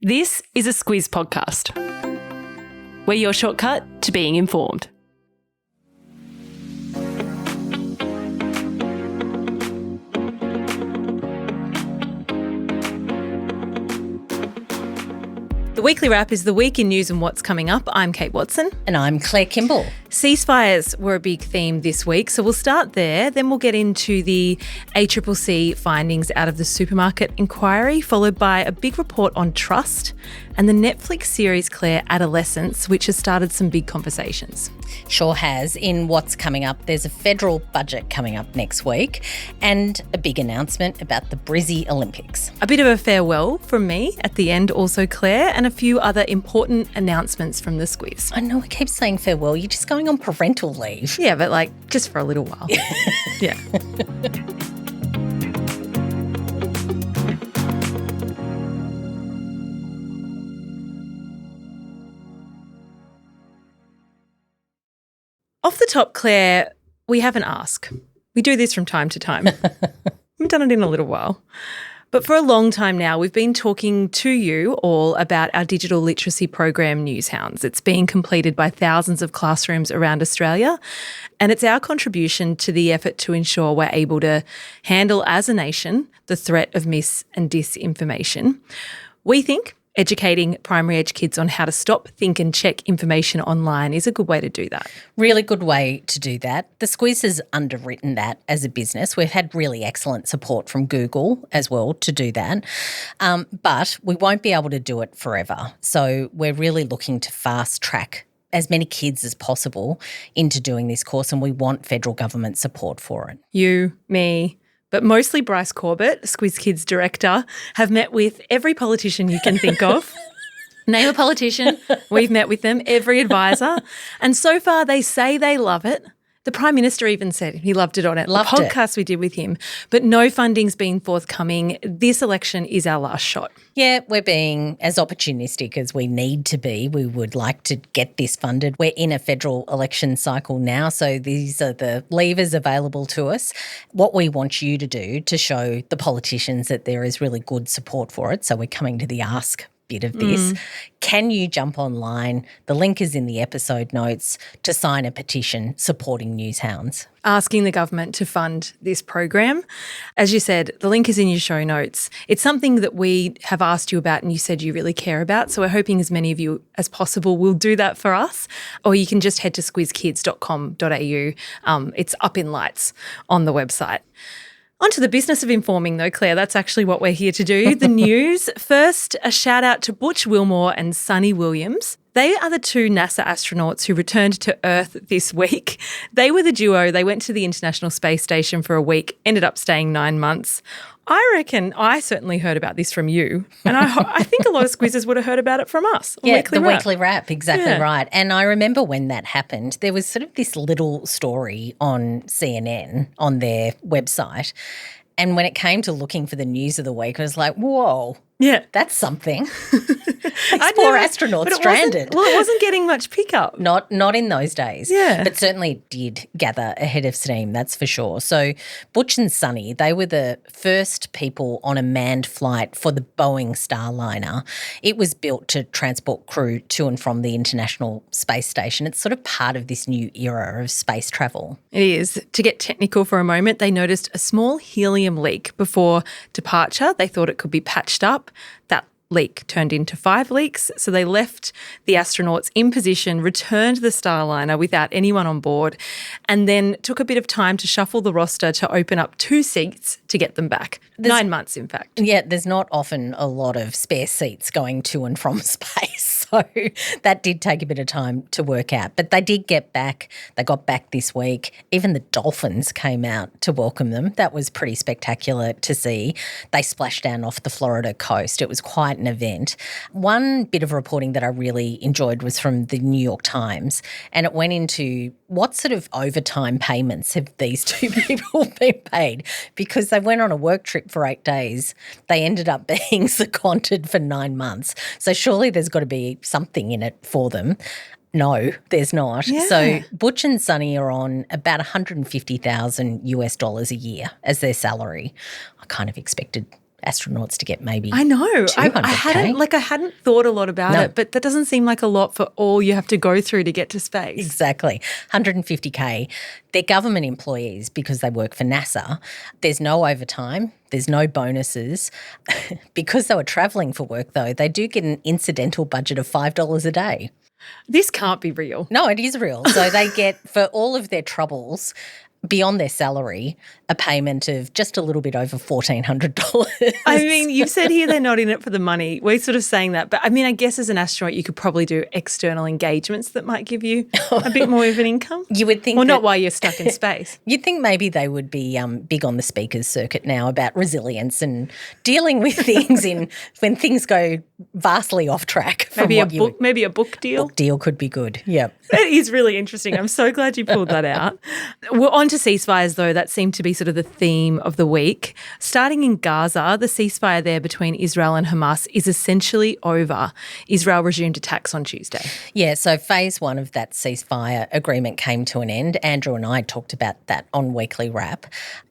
This is a Squiz podcast. We're your shortcut to being informed. The weekly wrap is the week in news and what's coming up. I'm Kate Watson. And I'm Claire Kimball. Ceasefires were a big theme this week, so we'll start there. Then we'll get into the ACCC findings out of the supermarket inquiry, followed by a big report on trust and the Netflix series, Claire, Adolescence, which has started some big conversations. Sure has. In what's coming up, there's a federal budget coming up next week and a big announcement about the Brizzy Olympics. A bit of a farewell from me at the end also, Claire, and a few other important announcements from the Squiz. I know we keep saying farewell. You're just going on parental leave. Yeah, but just for a little while. Yeah. Off the top, Claire, we have an ask. We do this from time to time. We've done it in a little while. But for a long time now, we've been talking to you all about our digital literacy program, Newshounds. It's being completed by thousands of classrooms around Australia, and it's our contribution to the effort to ensure we're able to handle as a nation the threat of mis and disinformation. We think educating primary age kids on how to stop, think and check information online is a good way to do that. Really good way to do that. The Squiz has underwritten that as a business. We've had really excellent support from Google as well to do that. But we won't be able to do it forever. So we're really looking to fast track as many kids as possible into doing this course, and we want federal government support for it. You, me, but mostly Bryce Corbett, Squiz Kids director, have met with every politician you can think of. Name a politician, we've met with them, every advisor. And so far they say they love it. The Prime Minister even said he loved it on it. Loved the podcast we did with him. But no funding's been forthcoming. This election is our last shot. Yeah, we're being as opportunistic as we need to be. We would like to get this funded. We're in a federal election cycle now, so these are the levers available to us. What we want you to do to show the politicians that there is really good support for it, so we're coming to the ask bit of this. Can you jump online? The link is in the episode notes to sign a petition supporting Newshounds. Asking the government to fund this program. As you said, the link is in your show notes. It's something that we have asked you about and you said you really care about, so we're hoping as many of you as possible will do that for us. Or you can just head to squizkids.com.au. It's up in lights on the website. On to the business of informing though, Claire. That's actually what we're here to do. The news. First, a shout out to Butch Wilmore and Sunny Williams. They are the two NASA astronauts who returned to Earth this week. They were the duo. They went to the International Space Station for a week, ended up staying 9 months. I reckon I certainly heard about this from you, and I think a lot of squizzers would have heard about it from us. Weekly wrap, exactly right. And I remember when that happened, there was sort of this little story on CNN on their website, and when it came to looking for the news of the week, I was like, whoa. Yeah. That's something. Poor astronauts stranded. It wasn't getting much pickup. Not in those days. Yeah. But certainly it did gather ahead of steam, that's for sure. So Butch and Sunny, they were the first people on a manned flight for the Boeing Starliner. It was built to transport crew to and from the International Space Station. It's sort of part of this new era of space travel. It is. To get technical for a moment, they noticed a small helium leak before departure. They thought it could be patched up. That leak turned into 5 leaks, so they left the astronauts in position, returned the Starliner without anyone on board, and then took a bit of time to shuffle the roster to open up 2 seats to get them back. 9 months, in fact. Yeah, there's not often a lot of spare seats going to and from space, so that did take a bit of time to work out. But they did get back. They got back this week. Even the dolphins came out to welcome them. That was pretty spectacular to see. They splashed down off the Florida coast. It was quite an event. One bit of reporting that I really enjoyed was from the New York Times, and it went into what sort of overtime payments have these two people been paid, because they went on a work trip for 8 days. They ended up being seconded for 9 months. So surely there's got to be something in it for them. No, there's not. Yeah. So Butch and Sunny are on about $150,000 US a year as their salary. I kind of expected astronauts to get maybe I know. 200K. I hadn't thought a lot about it, but that doesn't seem like a lot for all you have to go through to get to space. Exactly. 150K. They're government employees because they work for NASA. There's no overtime. There's no bonuses. Because they were travelling for work, though, they do get an incidental budget of $5 a day. This can't be real. No, it is real. So they get, for all of their troubles, beyond their salary, a payment of just a little bit over $1,400. I mean, you've said here they're not in it for the money. We're sort of saying that. But I mean, I guess as an astronaut, you could probably do external engagements that might give you a bit more of an income. You would think. Well, not while you're stuck in space. You'd think maybe they would be big on the speakers circuit now about resilience and dealing with things when things go vastly off track. Maybe a book deal. Book deal could be good. Yeah. It is really interesting. I'm so glad you pulled that out. We're on to ceasefires, though. That seemed to be sort of the theme of the week. Starting in Gaza, the ceasefire there between Israel and Hamas is essentially over. Israel resumed attacks on Tuesday. Yeah, so phase one of that ceasefire agreement came to an end. Andrew and I talked about that on Weekly Wrap.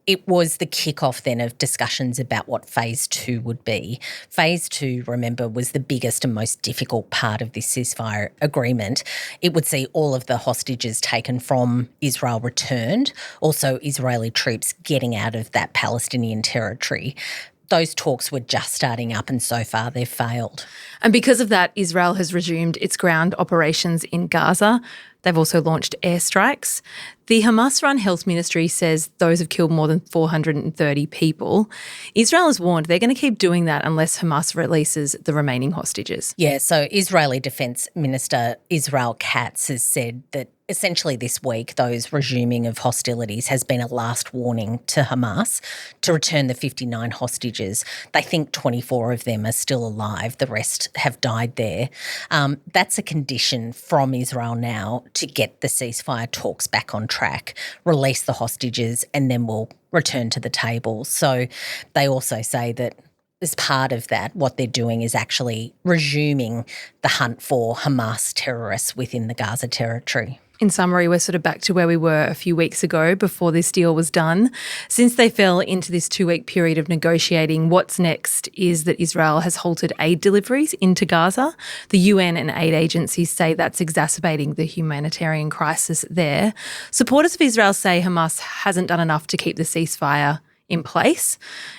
It was the kickoff then of discussions about what phase two would be. Phase two, remember, was the biggest and most difficult part of this ceasefire agreement. It would see all of the hostages taken from Israel returned, also Israeli troops getting out of that Palestinian territory. Those talks were just starting up and so far they've failed. And because of that, Israel has resumed its ground operations in Gaza. They've also launched airstrikes. The Hamas-run health ministry says those have killed more than 430 people. Israel has warned they're going to keep doing that unless Hamas releases the remaining hostages. Yeah, so Israeli Defence Minister Israel Katz has said that essentially this week those resuming of hostilities has been a last warning to Hamas to return the 59 hostages. They think 24 of them are still alive. The rest have died there. That's a condition from Israel now to get the ceasefire talks back on track, release the hostages, and then we'll return to the table. So they also say that as part of that, what they're doing is actually resuming the hunt for Hamas terrorists within the Gaza territory. In summary, we're sort of back to where we were a few weeks ago before this deal was done. Since they fell into this 2-week period of negotiating, what's next is that Israel has halted aid deliveries into Gaza. The UN and aid agencies say that's exacerbating the humanitarian crisis there. Supporters of Israel say Hamas hasn't done enough to keep the ceasefire in place,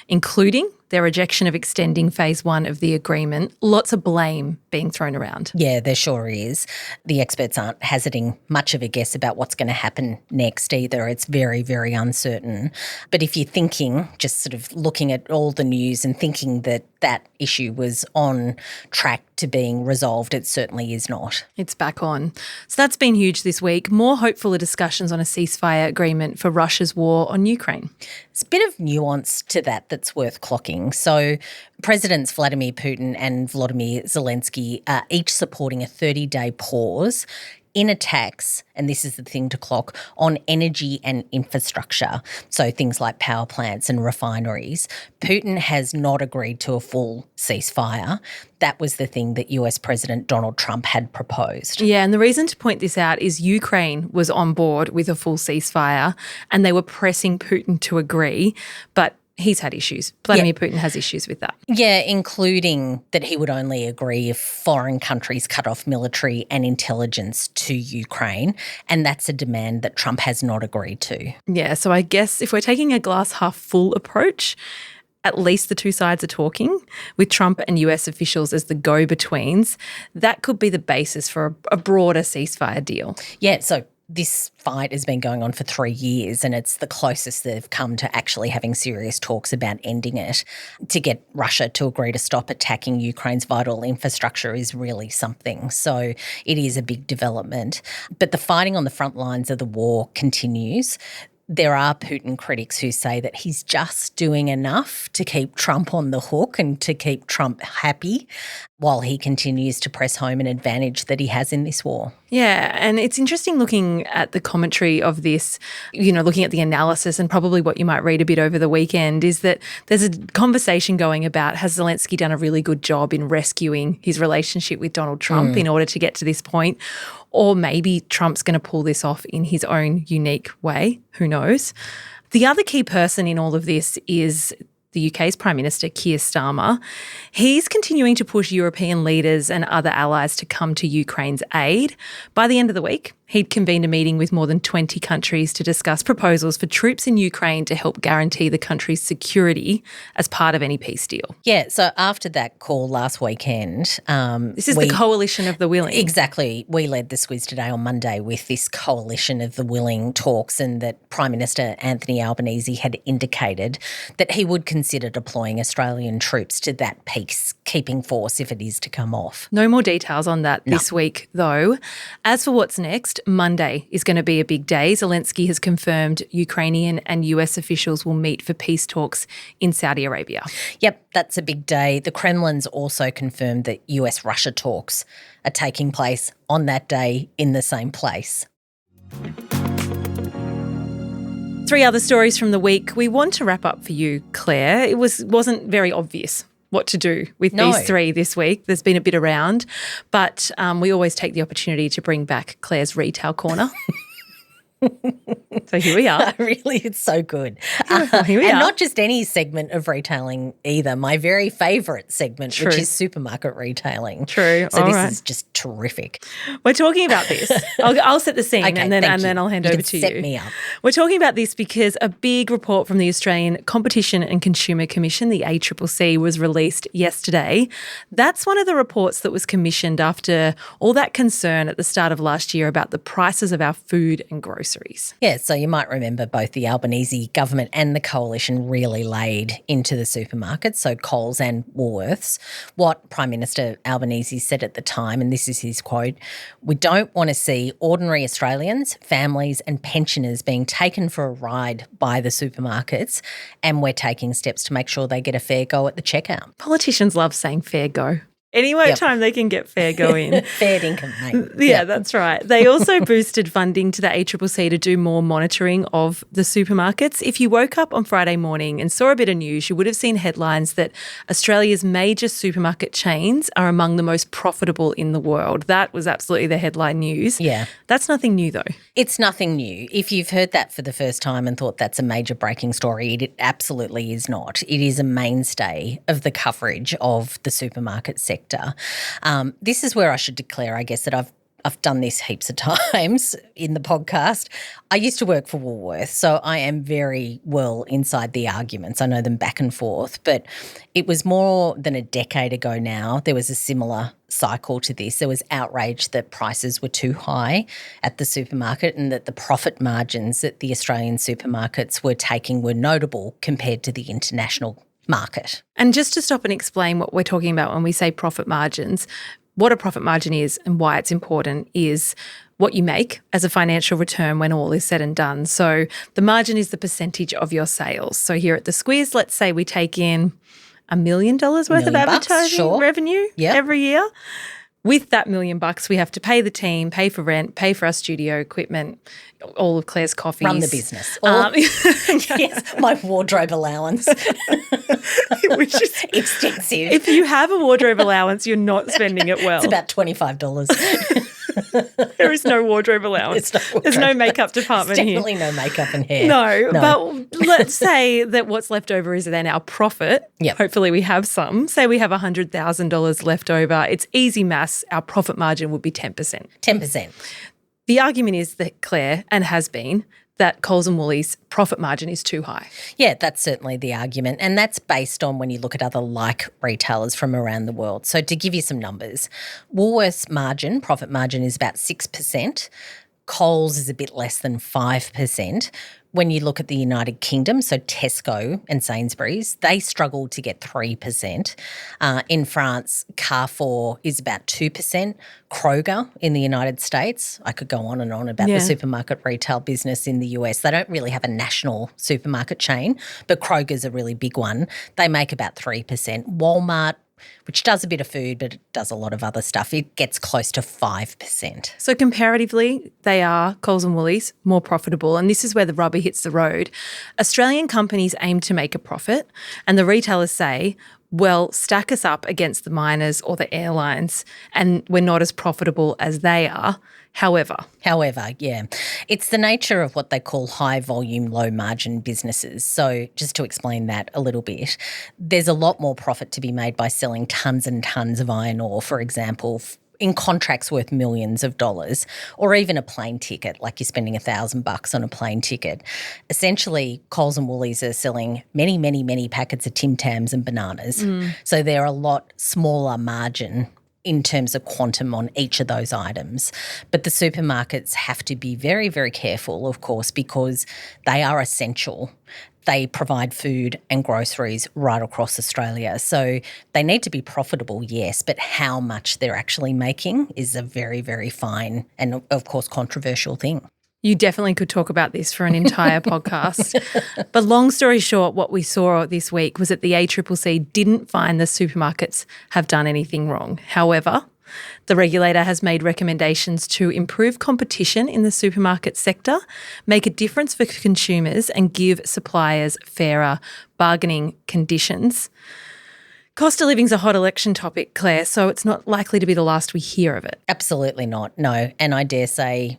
including their rejection of extending phase one of the agreement. Lots of blame being thrown around. Yeah, there sure is. The experts aren't hazarding much of a guess about what's going to happen next either. It's very, very uncertain. But if you're thinking, just sort of looking at all the news and thinking that that issue was on track to being resolved, it certainly is not. It's back on. So that's been huge this week. More hopeful are discussions on a ceasefire agreement for Russia's war on Ukraine. There's a bit of nuance to that that's worth clocking. So Presidents Vladimir Putin and Volodymyr Zelensky are each supporting a 30-day pause in attacks, and this is the thing to clock, on energy and infrastructure, so things like power plants and refineries. Putin has not agreed to a full ceasefire. That was the thing that US President Donald Trump had proposed. Yeah, and the reason to point this out is Ukraine was on board with a full ceasefire and they were pressing Putin to agree, but he's had issues. Vladimir Putin has issues with that. Yeah, including that he would only agree if foreign countries cut off military and intelligence to Ukraine, and that's a demand that Trump has not agreed to. Yeah, so I guess if we're taking a glass half full approach, at least the two sides are talking, with Trump and US officials as the go-betweens. That could be the basis for a broader ceasefire deal. Yeah, so this fight has been going on for 3 years and it's the closest they've come to actually having serious talks about ending it. To get Russia to agree to stop attacking Ukraine's vital infrastructure is really something. So it is a big development. But the fighting on the front lines of the war continues. There are Putin critics who say that he's just doing enough to keep Trump on the hook and to keep Trump happy while he continues to press home an advantage that he has in this war. Yeah, and it's interesting looking at the commentary of this, looking at the analysis and probably what you might read a bit over the weekend is that there's a conversation going about, has Zelensky done a really good job in rescuing his relationship with Donald Trump in order to get to this point? Or maybe Trump's going to pull this off in his own unique way. Who knows? The other key person in all of this is the UK's Prime Minister, Keir Starmer. He's continuing to push European leaders and other allies to come to Ukraine's aid. By the end of the week, he'd convened a meeting with more than 20 countries to discuss proposals for troops in Ukraine to help guarantee the country's security as part of any peace deal. Yeah, so after that call last weekend... this is the Coalition of the Willing. Exactly. We led the Squiz Today on Monday with this Coalition of the Willing talks, and that Prime Minister Anthony Albanese had indicated that he would consider deploying Australian troops to that peacekeeping force if it is to come off. No more details on that this week, though. As for what's next, Monday is going to be a big day. Zelensky has confirmed Ukrainian and US officials will meet for peace talks in Saudi Arabia. Yep, that's a big day. The Kremlin's also confirmed that US-Russia talks are taking place on that day in the same place. 3 other stories from the week. We want to wrap up for you, Claire. It wasn't very obvious what to do with these 3 this week. There's been a bit around, but we always take the opportunity to bring back Claire's Retail Corner. So here we are. Really, it's so good. Here we are. Not just any segment of retailing either. My very favourite segment, which is supermarket retailing. True. So this is just terrific. We're talking about this. I'll set the scene and then I'll hand over to you. Set me up. We're talking about this because a big report from the Australian Competition and Consumer Commission, the ACCC, was released yesterday. That's one of the reports that was commissioned after all that concern at the start of last year about the prices of our food and groceries. Yeah, so you might remember both the Albanese government and the coalition really laid into the supermarkets, so Coles and Woolworths. What Prime Minister Albanese said at the time, and this is his quote, "We don't want to see ordinary Australians, families and pensioners being taken for a ride by the supermarkets, and we're taking steps to make sure they get a fair go at the checkout." Politicians love saying fair go. Any time they can get fair go in. Fair income, mate. Yeah, that's right. They also boosted funding to the ACCC to do more monitoring of the supermarkets. If you woke up on Friday morning and saw a bit of news, you would have seen headlines that Australia's major supermarket chains are among the most profitable in the world. That was absolutely the headline news. Yeah. That's nothing new, though. It's nothing new. If you've heard that for the first time and thought that's a major breaking story, it absolutely is not. It is a mainstay of the coverage of the supermarket sector. This is where I should declare, I guess, that I've done this heaps of times in the podcast. I used to work for Woolworths, so I am very well inside the arguments. I know them back and forth, but it was more than a decade ago now. There was a similar cycle to this. There was outrage that prices were too high at the supermarket and that the profit margins that the Australian supermarkets were taking were notable compared to the international market. And just to stop and explain what we're talking about when we say profit margins, what a profit margin is and why it's important is what you make as a financial return when all is said and done. So the margin is the percentage of your sales. So here at the Squiz, let's say we take in $1 million worth of advertising revenue every year. With that $1 million, we have to pay the team, pay for rent, pay for our studio equipment, all of Claire's coffees. Run the business. Yes, my wardrobe allowance. Which is extensive. If you have a wardrobe allowance, you're not spending it well. It's about $25. There is no wardrobe allowance. There's no makeup department here. Definitely no makeup and hair. No, but let's say that what's left over is then our profit. Yep. Hopefully we have some. Say we have $100,000 left over. It's easy maths. Our profit margin would be 10%. 10%. The argument is that, Claire, and has been, that Coles and Woolies' profit margin is too high. Yeah, that's certainly the argument, and that's based on when you look at other like retailers from around the world. So to give you some numbers, Woolworths' profit margin is about 6%. Coles is a bit less than 5%. When you look at the United Kingdom, so Tesco and Sainsbury's, they struggle to get 3%. In France, Carrefour is about 2%. Kroger in the United States, I could go on and on about the supermarket retail business in the US. They don't really have a national supermarket chain, but Kroger's a really big one. They make about 3%. Walmart, which does a bit of food but it does a lot of other stuff, it gets close to 5%. So comparatively, they are, Coles and Woolies, more profitable, and this is where the rubber hits the road. Australian companies aim to make a profit, and the retailers say, well, stack us up against the miners or the airlines, and we're not as profitable as they are. However, yeah. It's the nature of what they call high volume, low margin businesses. So just to explain that a little bit, there's a lot more profit to be made by selling tons and tons of iron ore, for example, in contracts worth millions of dollars, or even a plane ticket, like you're spending $1,000 on a plane ticket. Essentially, Coles and Woolies are selling many, many, many packets of Tim Tams and bananas. So they're a lot smaller margin in terms of quantum on each of those items. But the supermarkets have to be very, very careful, of course, because they are essential. They provide food and groceries right across Australia. So they need to be profitable, yes, but how much they're actually making is a very, very fine and, of course, controversial thing. You definitely could talk about this for an entire podcast. But long story short, what we saw this week was that the ACCC didn't find the supermarkets have done anything wrong. However, the regulator has made recommendations to improve competition in the supermarket sector, make a difference for consumers, and give suppliers fairer bargaining conditions. Cost of living is a hot election topic, Claire, so it's not likely to be the last we hear of it. Absolutely not, no. And I dare say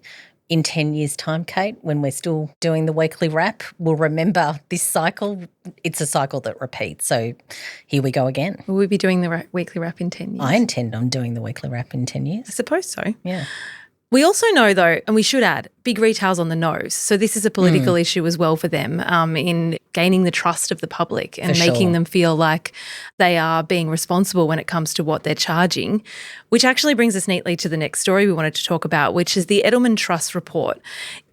in 10 years' time, Kate, when we're still doing the weekly wrap, we'll remember this cycle. It's a cycle that repeats. So here we go again. Will we be doing the weekly wrap in 10 years? I intend on doing the weekly wrap in 10 years. I suppose so. Yeah. We also know, though, and we should add, big retail's on the nose. So this is a political issue as well for them in gaining the trust of the public and making them feel like they are being responsible when it comes to what they're charging, which actually brings us neatly to the next story we wanted to talk about, which is the Edelman Trust Report.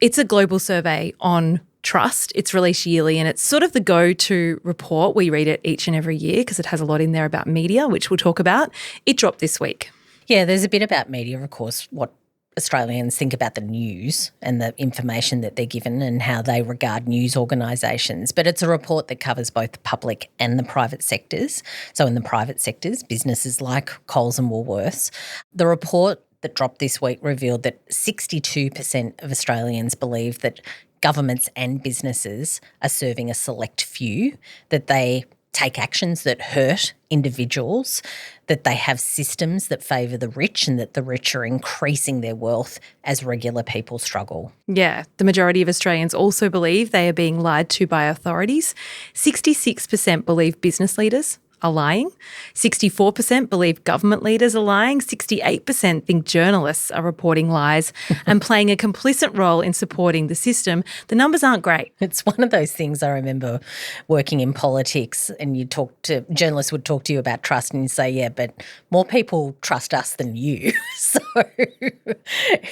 It's a global survey on trust. It's released yearly and it's sort of the go-to report. We read it each and every year because it has a lot in there about media, which we'll talk about. It dropped this week. Yeah, there's a bit about media, of course, what Australians think about the news and the information that they're given and how they regard news organisations. But it's a report that covers both the public and the private sectors. So in the private sectors, businesses like Coles and Woolworths. The report that dropped this week revealed that 62% of Australians believe that governments and businesses are serving a select few, that they take actions that hurt individuals, that they have systems that favour the rich and that the rich are increasing their wealth as regular people struggle. Yeah, the majority of Australians also believe they are being lied to by authorities. 66% believe business leaders are lying. 64% believe government leaders are lying. 68% think journalists are reporting lies and playing a complicit role in supporting the system. The numbers aren't great. It's one of those things. I remember working in politics and journalists would talk to you about trust and you'd say, yeah, but more people trust us than you. So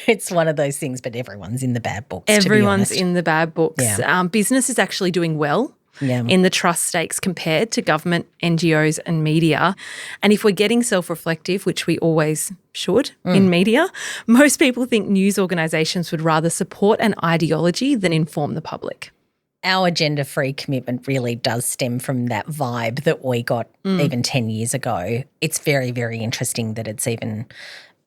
it's one of those things, but everyone's in the bad books, Everyone's in the bad books. Yeah. Business is actually doing well. Yeah. In the trust stakes compared to government, NGOs and media. And if we're getting self-reflective, which we always should in media, most people think news organisations would rather support an ideology than inform the public. Our agenda-free commitment really does stem from that vibe that we got even 10 years ago. It's very, very interesting that it's even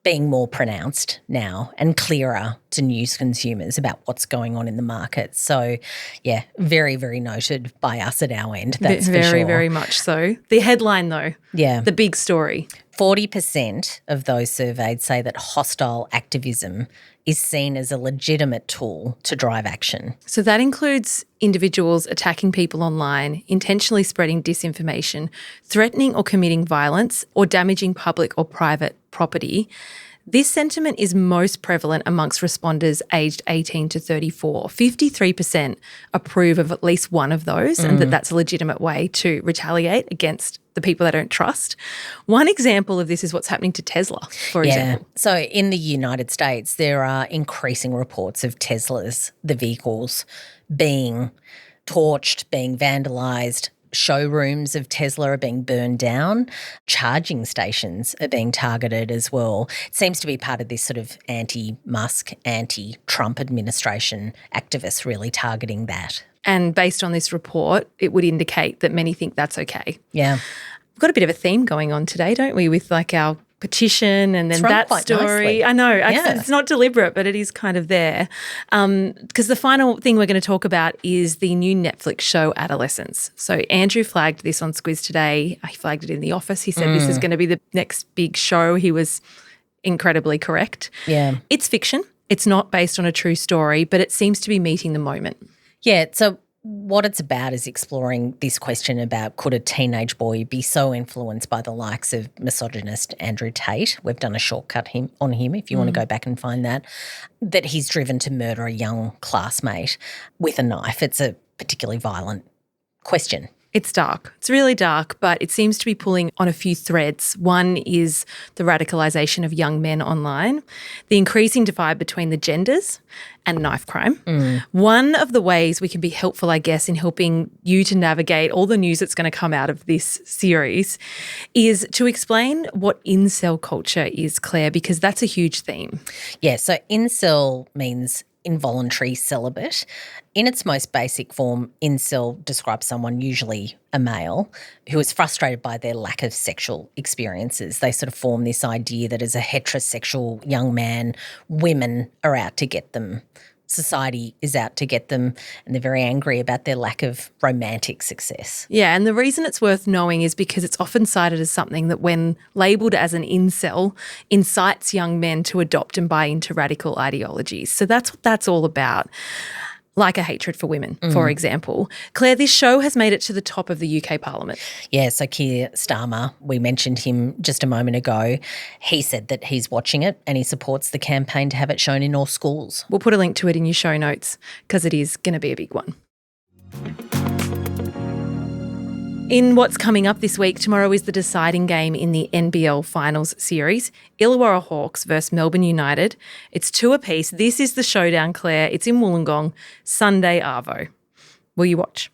being more pronounced now and clearer to news consumers about what's going on in the market. So, yeah, very, very noted by us at our end, that's very, for sure. Very much so. The headline, though, the big story. 40% of those surveyed say that hostile activism is seen as a legitimate tool to drive action. So that includes individuals attacking people online, intentionally spreading disinformation, threatening or committing violence, or damaging public or private property. This sentiment is most prevalent amongst responders aged 18 to 34. 53% approve of at least one of those and that's a legitimate way to retaliate against the people they don't trust. One example of this is what's happening to Tesla, for example. So in the United States, there are increasing reports of Teslas, the vehicles, being torched, being vandalised. Showrooms of Tesla are being burned down. Charging stations are being targeted as well. It seems to be part of this sort of anti-Musk, anti-Trump administration activists really targeting that. And based on this report, it would indicate that many think that's okay. Yeah. We've got a bit of a theme going on today, don't we, with like our petition and then run that quite story. nicely. I know. Yeah. It's not deliberate, but it is kind of there. Because the final thing we're going to talk about is the new Netflix show Adolescence. So Andrew flagged this on Squiz today. He flagged it in the office. He said this is going to be the next big show. He was incredibly correct. Yeah. It's fiction. It's not based on a true story, but it seems to be meeting the moment. Yeah, so what it's about is exploring this question about could a teenage boy be so influenced by the likes of misogynist Andrew Tate, we've done a shortcut on him if you want to go back and find that he's driven to murder a young classmate with a knife. It's a particularly violent question. It's dark. It's really dark, but it seems to be pulling on a few threads. One is the radicalisation of young men online, the increasing divide between the genders, and knife crime. One of the ways we can be helpful, I guess, in helping you to navigate all the news that's going to come out of this series is to explain what incel culture is, Claire, because that's a huge theme. Yeah, so incel means involuntary celibate. In its most basic form, incel describes someone, usually a male, who is frustrated by their lack of sexual experiences. They sort of form this idea that as a heterosexual young man, women are out to get them. Society is out to get them, and they're very angry about their lack of romantic success. Yeah, and the reason it's worth knowing is because it's often cited as something that, when labelled as an incel, incites young men to adopt and buy into radical ideologies. So that's what that's all about. Like a hatred for women, for example. Claire, this show has made it to the top of the UK Parliament. Yeah, so Keir Starmer, we mentioned him just a moment ago. He said that he's watching it and he supports the campaign to have it shown in all schools. We'll put a link to it in your show notes because it is going to be a big one. In what's coming up this week, tomorrow is the deciding game in the NBL Finals series, Illawarra Hawks versus Melbourne United. It's 2 apiece. This is the showdown, Claire. It's in Wollongong, Sunday arvo. Will you watch?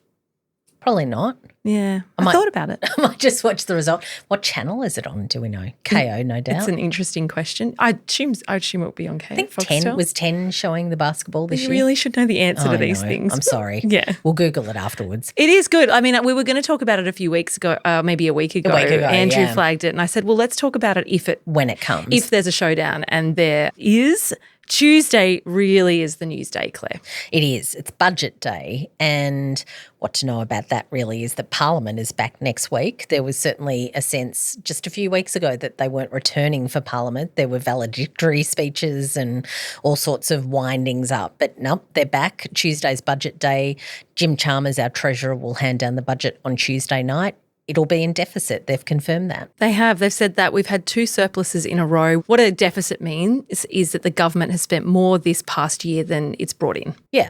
Probably not. Yeah, I thought about it. I might just watch the result. What channel is it on, do we know? KO, no doubt. It's an interesting question. I assume it will be on KO. I think 10 was 10 showing the basketball this you year. You really should know the answer to these know. things. I'm sorry. Yeah. We'll Google it afterwards. It is good. I mean, we were going to talk about it a few weeks ago, maybe a week ago. Andrew flagged it and I said, well, let's talk about it when it comes. If there's a showdown, and there is. Tuesday really is the news day, Claire. It is. It's budget day, and what to know about that really is that Parliament is back next week. There was certainly a sense just a few weeks ago that they weren't returning for Parliament. There were valedictory speeches and all sorts of windings up, but no, they're back. Tuesday's budget day. Jim Chalmers, our Treasurer, will hand down the budget on Tuesday night. It'll be in deficit. They've confirmed that. They have. They've said that we've had 2 surpluses in a row. What a deficit means is that the government has spent more this past year than it's brought in. Yeah.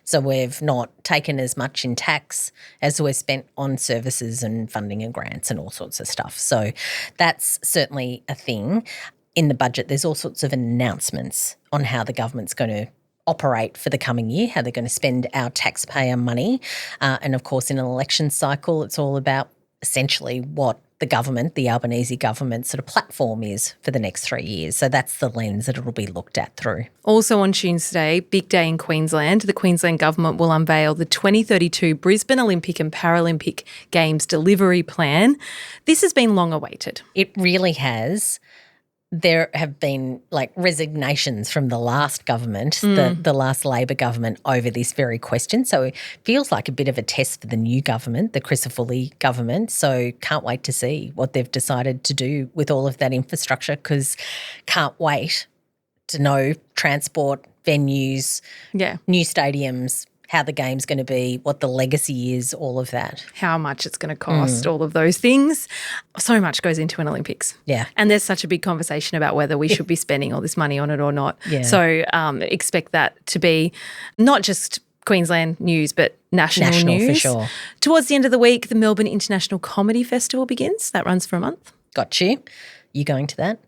So we've not taken as much in tax as we've spent on services and funding and grants and all sorts of stuff. So that's certainly a thing. In the budget, there's all sorts of announcements on how the government's going to operate for the coming year, how they're going to spend our taxpayer money. And, of course, in an election cycle, it's all about essentially what the government, the Albanese government sort of platform is for the next 3 years. So that's the lens that it'll be looked at through. Also on Tuesday, big day in Queensland. The Queensland government will unveil the 2032 Brisbane Olympic and Paralympic Games delivery plan. This has been long awaited. It really has. There have been resignations from the last government, the last Labor government, over this very question. So it feels like a bit of a test for the new government, the Crisafulli government. So can't wait to see what they've decided to do with all of that infrastructure, because can't wait to know transport, venues, new stadiums, how the game's going to be, what the legacy is, all of that. How much it's going to cost, all of those things. So much goes into an Olympics. Yeah. And there's such a big conversation about whether we should be spending all this money on it or not. Yeah. So expect that to be not just Queensland news, but national news. For sure. Towards the end of the week, the Melbourne International Comedy Festival begins. That runs for a month. Got you. You going to that?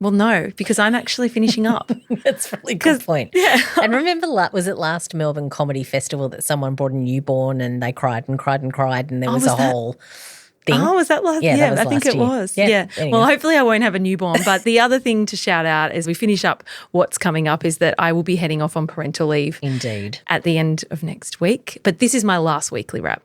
Well, no, because I'm actually finishing up. That's a really good point. Yeah. And remember, was it last Melbourne Comedy Festival that someone brought a newborn and they cried and cried and cried, and there was a whole thing? Oh, was that last? Yeah, I think it was. Yeah. Anyway. Well, hopefully I won't have a newborn. But the other thing to shout out as we finish up what's coming up is that I will be heading off on parental leave. Indeed. At the end of next week. But this is my last weekly wrap.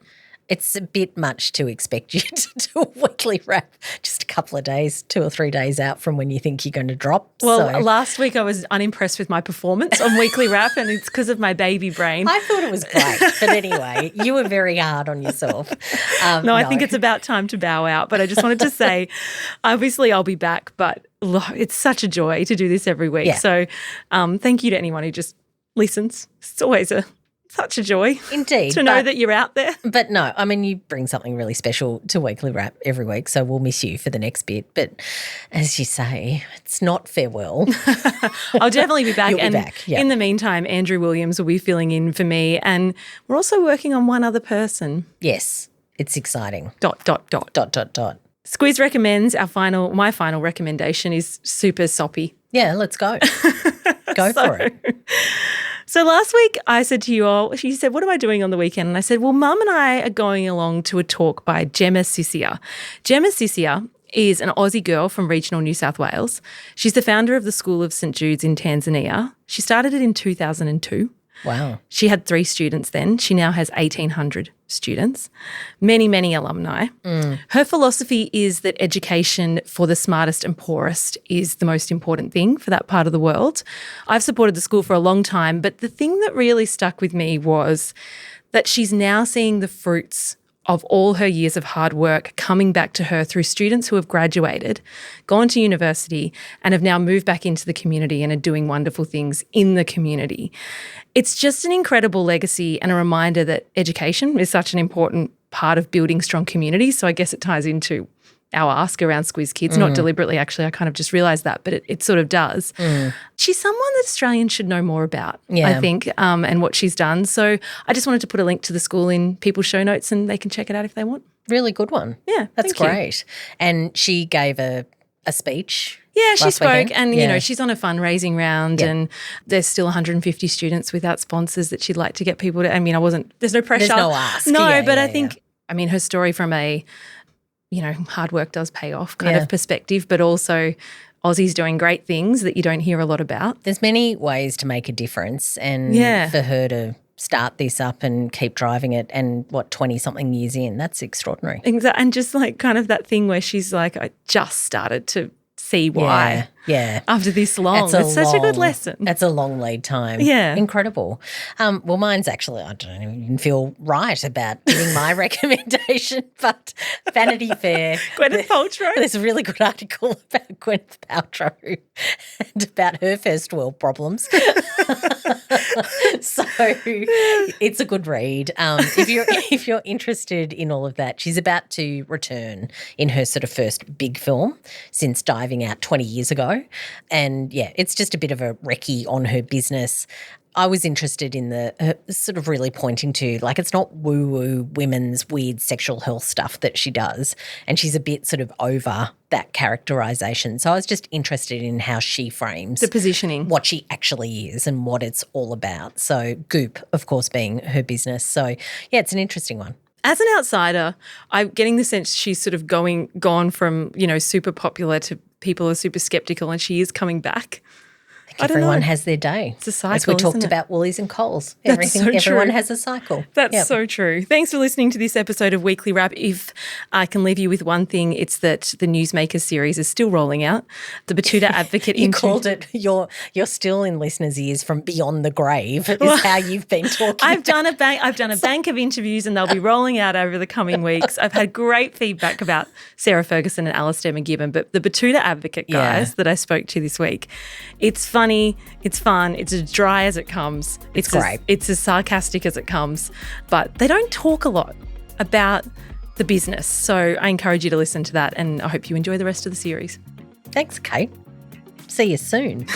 It's a bit much to expect you to do a weekly wrap just a couple of days, 2 or 3 days out from when you think you're going to drop. Well, last week I was unimpressed with my performance on Weekly Wrap, and it's because of my baby brain. I thought it was great. But anyway, you were very hard on yourself. No, I think it's about time to bow out. But I just wanted to say, obviously I'll be back, but it's such a joy to do this every week. Yeah. So thank you to anyone who just listens. It's always such a joy. Indeed. To know that you're out there. But no, I mean, you bring something really special to Weekly Wrap every week, so we'll miss you for the next bit. But as you say, it's not farewell. I'll definitely be back. You'll and be back, yeah. In the meantime, Andrew Williams will be filling in for me, and we're also working on one other person. Yes, it's exciting. ... Squiz recommends my final recommendation is super soppy. Yeah, let's go. Go for it. So last week I said to you all, she said, what am I doing on the weekend? And I said, well, Mum and I are going along to a talk by Gemma Sisia. Gemma Sisia is an Aussie girl from regional New South Wales. She's the founder of the School of St Jude's in Tanzania. She started it in 2002. Wow. She had 3 students then. She now has 1,800 students, many, many alumni. Her philosophy is that education for the smartest and poorest is the most important thing for that part of the world. I've supported the school for a long time, but the thing that really stuck with me was that she's now seeing the fruits of all her years of hard work coming back to her through students who have graduated, gone to university, and have now moved back into the community and are doing wonderful things in the community. It's just an incredible legacy and a reminder that education is such an important part of building strong communities. So I guess it ties into our ask around Squiz Kids, not deliberately actually, I kind of just realised that, but it sort of does. She's someone that Australians should know more about, I think, and what she's done. So I just wanted to put a link to the school in people's show notes and they can check it out if they want. Really good one. Yeah, that's thank you. great. And she gave a speech. Yeah, she spoke weekend. and, you know, she's on a fundraising round and there's still 150 students without sponsors that she'd like to get people to, I mean, there's no pressure. There's no ask. No, but I think, I mean, her story from a, you know, hard work does pay off kind of perspective, but also Aussies doing great things that you don't hear a lot about. There's many ways to make a difference and for her to start this up and keep driving it and 20-something years in, that's extraordinary. Exactly. And just like kind of that thing where she's like, I just started to see why. Yeah. After this long. It's such a good lesson. That's a long lead time. Yeah. Incredible. Well, mine's actually, I don't even feel right about giving my recommendation, but Vanity Fair. Gwyneth Paltrow. There's a really good article about Gwyneth Paltrow and about her first world problems. So it's a good read. If you're interested in all of that, she's about to return in her sort of first big film since diving out 20 years ago. And, yeah, it's just a bit of a recce on her business. I was interested in the sort of really pointing to, like, it's not woo-woo women's weird sexual health stuff that she does, and she's a bit sort of over that characterisation. So I was just interested in how she frames the positioning, what she actually is and what it's all about. So Goop, of course, being her business. So, yeah, it's an interesting one. As an outsider, I'm getting the sense she's sort of gone from, you know, super popular to people are super skeptical, and she is coming back. Everyone has their day. It's a cycle, as we talked isn't it? about Woolies and Coles. Everyone has a cycle. That's so true. Thanks for listening to this episode of Weekly Wrap. If I can leave you with one thing, it's that the Newsmaker series is still rolling out. The Batuta Advocate. You called it, you're still in listeners' ears from beyond the grave is how you've been talking. I've done a bank of interviews and they'll be rolling out over the coming weeks. I've had great feedback about Sarah Ferguson and Alistair McGibbon, but the Batuta Advocate guys that I spoke to this week, it's funny, it's fun, it's as dry as it comes. It's great. It's as sarcastic as it comes, but they don't talk a lot about the business. So I encourage you to listen to that, and I hope you enjoy the rest of the series. Thanks, Kate. See you soon.